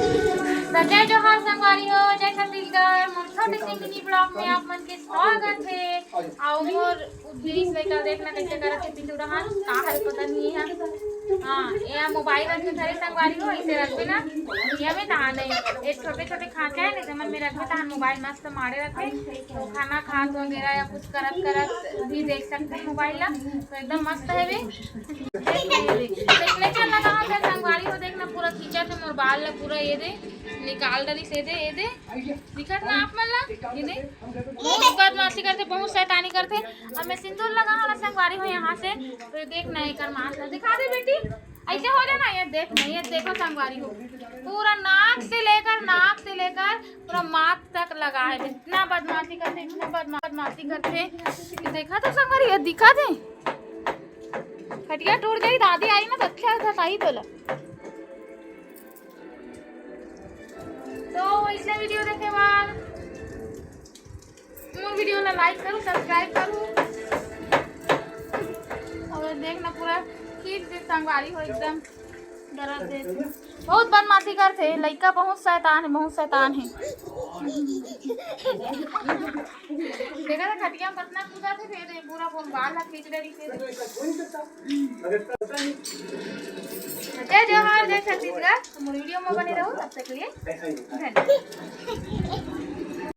जय जोहार संगवारी हो, जय छत्तीसगढ़। मोर छोटे से मिनी ब्लॉग में आप मन के स्वागत है। और मोर उद्देश्य लेकर देखना कैसे करत है पिंडुरहन का है पता नहीं है। हाँ, ये मोबाइल रख के धरे संगवारी हो, इसे रखबे ना ये में तहा नहीं। एक छोटे छोटे खांचा है ना जमन में रखबे तहा मोबाइल मस्त मारे रखे, तो खाना खात वगैरह या कुछ करत करत भी देख सकते हैं मोबाइल ला, तो एकदम मस्त है वे। देखने चलना कहाँ से संगवारी हो, देखना पूरा खींचा थे मोर बाल ला पूरा ये दे निकाल डरी से दे ये दे दिखत ना आप मन ला ये दे। बहुत बदमाशी करते, बहुत शैतानी करते। अब मैं सिंदूर लगा हूँ संगवारी हो यहाँ से, तो ये देख नहीं कर मास ला दिखा दे बेटी, ऐसे हो जाना। ये देख नहीं, ये देखो संगवारी हो पूरा नाक से लेकर पूरा माथ तक लगा है। इतना बदमाशी करते, इतना बदमाशी करते। देखा तो संगवारी ये दिखा दे खटिया टूट गई, दादी आई ना तो अच्छा था सही बोला। तो इसलिए वीडियो देखे बाद मोर वीडियो ला लाइक करो, सब्सक्राइब करो और देखना पूरा खींच दे संगवारी हो एकदम डरा दे। बहुत बदमाशी करते, लड़का बहुत शैतान है, बहुत शैतान है। देखा था खटिया में कितना कूदा थे, फिर पूरा फोन बाल ला खींच डरी से। जय जोहार, जय छत्तीसगढ़। मोर वीडियो में बने रहो, तब तक के लिए धन्यवाद।